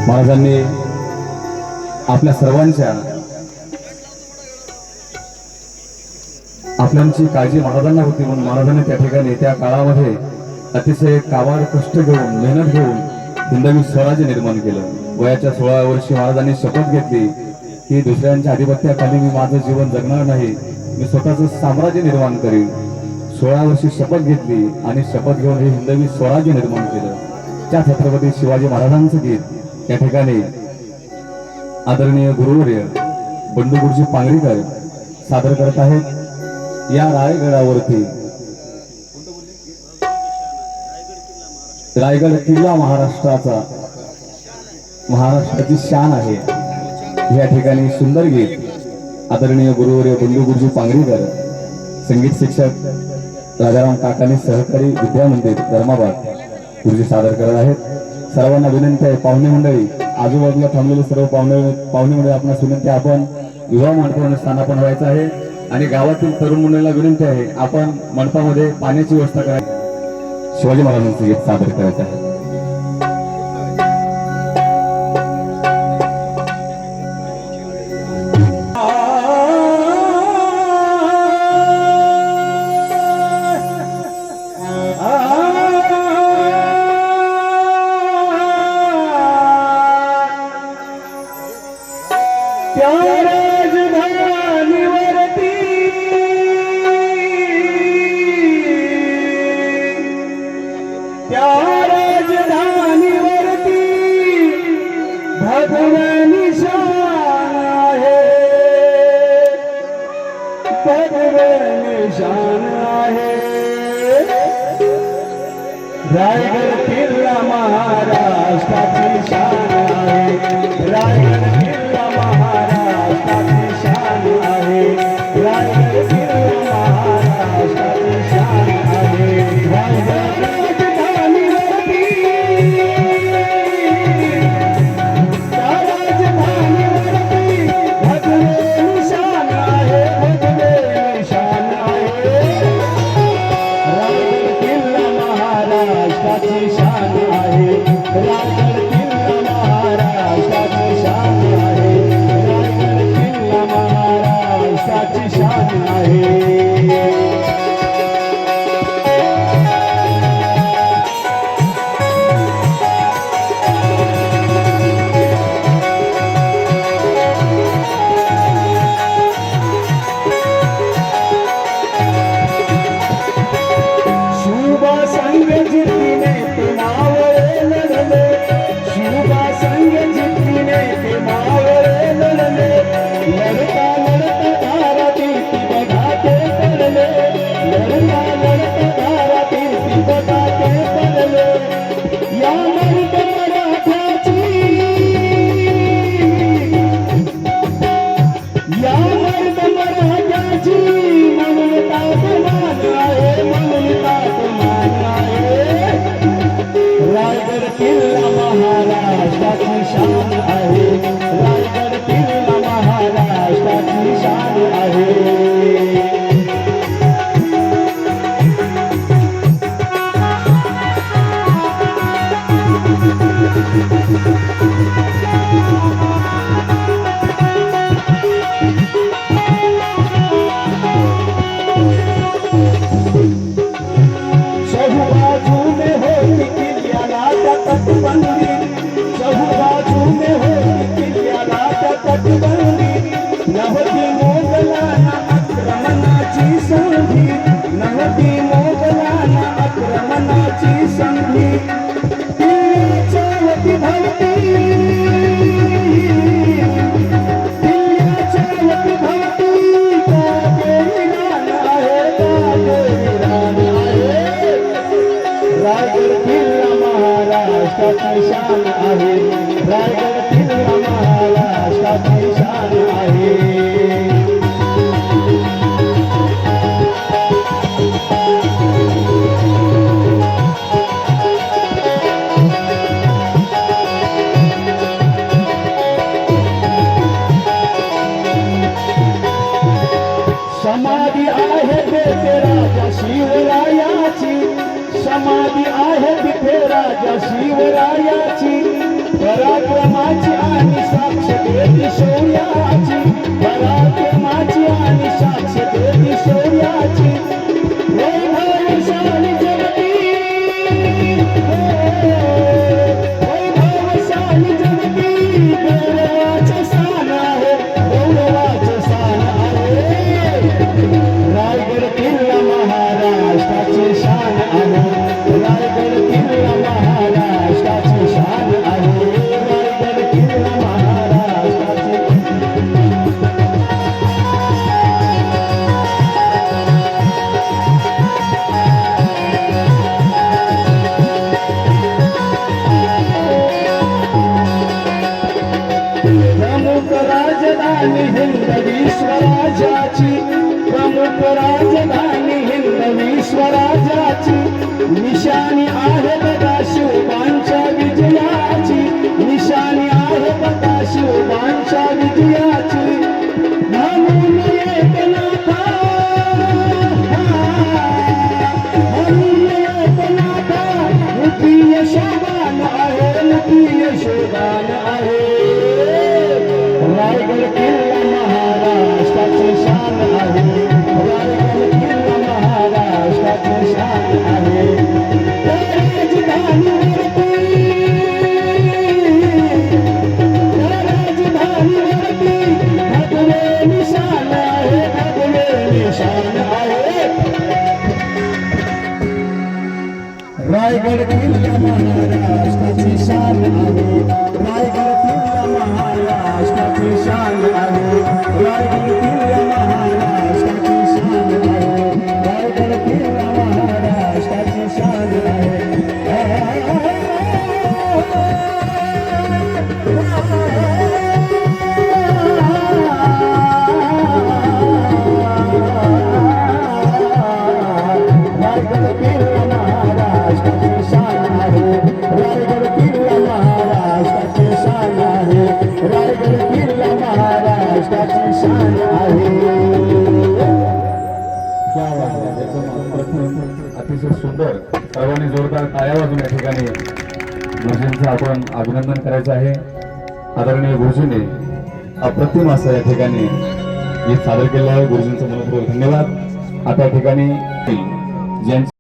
महाराजांनी आपल्या सर्वांच्या आपल्यांची काळजी महाराजांना होती म्हणून महाराजांनी त्या ठिकाणी त्या काळामध्ये अतिशय काबाड कष्ट घेऊन मेहनत घेऊन हिंदवी स्वराज्य निर्माण केलं। वयाच्या 16 वर्षी महाराजांनी शपथ घेतली की दुसऱ्यांच्या आधिपत्याखाली मी माझं जीवन जगणार नाही, मी स्वतःचं साम्राज्य निर्माण करीन। 16 वर्षी शपथ घेतली आणि शपथ घेऊन हे हिंदवी स्वराज्य निर्माण केलं। त्या छत्रपती शिवाजी महाराजांचं गीत या ठिकाणी आदरणीय गुरुवर्य बंडू गुरुजी पांगरीकर सादर करत आहेत। या रायगडावरती रायगड किल्ला महाराष्ट्राची शान आहे। या ठिकाणी सुंदर गीत आदरणीय गुरुवर्य बंडू गुरुजी पांगरीकर, संगीत शिक्षक राजाराम काकानी सहकारी विद्या मंदिर धर्माबाद गुरुजी सादर करत आहेत। सर्वांना विनंती आहे, पाहुणे मंडळी आजूबाजूला थांबलेले सर्व पाहुणे मंडळी आपणास विनंती, आपण विवाह मंडपामध्ये स्थानापन्न व्हायचं आहे आणि गावातील तरुण मंडळीला विनंती आहे आपण मंडपामध्ये पाण्याची व्यवस्था करायची। शिवाजी महाराजांचं गीत सादर करायचं आहे। रायगड किल्ला महाराष्ट्राची शान आहे। रायगड किल्ला महाराष्ट्राची शान आहे। रायगड किल्ला महाराष्ट्राची शान आहे। रायगड राजधानीवरती त्या राजधानीवरती भगवे निशाण आहे। भगवे निशाण आहे। रायगड किल्ला महाराष्ट्राची शान आहे। रायगड किल्ला महाराष्ट्राची शान आहे। रायगड किल्ला महाराष्ट्राची शान आहे। शान आहे। रायगड किल्ला महाराष्ट्राची शान आहे। समाधी आहे तेथे राजा शिवरायाची। समाधी आहे तिथे राजा शिवरायाची। पराक्रम राजधानी हिंदवी स्वराज्याची, प्रमुख राजधानी हिंदवी स्वराज्याची, निशाणी आहे बघा शिवबांच्या विजयाची, निशाणी आहे बघा शिवबांच्या विजयाची. म्हणून एकनाथा, म्हणून एकनाथा, मुठी यशोगान आहे, मुठी यशोगान आहे. रायगड किल्ला महाराष्ट्राची शान आहे, रायगड किल्ला महाराष्ट्राची शान आहे. त्या राजधानीवरती, त्या राजधानीवरती भगवे निशाण आहे, भगवे निशाण आहे. रायगड किल्ला महाराष्ट्राची शान आहे, रायगड किल्ला महाराष्ट्राची शान आहे, रायगड किल्ला महाराष्ट्राची शान आहे, रायगड किल्ला महाराष्ट्राची शान आहे. रायगड किल्ला महाराष्ट्राची शान आहे, रायगड किल्ला महाराष्ट्राची शान आहे, रायगड किल्ला महाराष्ट्राची शान आहे. क्या बात आहे. एकदम अप्रतिम, अतिशय सुंदर. सर्वांनी जोरदार टाळ्या वाजून या ठिकाणी गुरुजींचं आपण अभिनंदन करायचं आहे. आदरणीय गुरुजींनी अप्रतिम असं या ठिकाणी गीत सादर केलं आहे. गुरुजींचं मनपूर्वक धन्यवाद. आता या ठिकाणी ज्यांची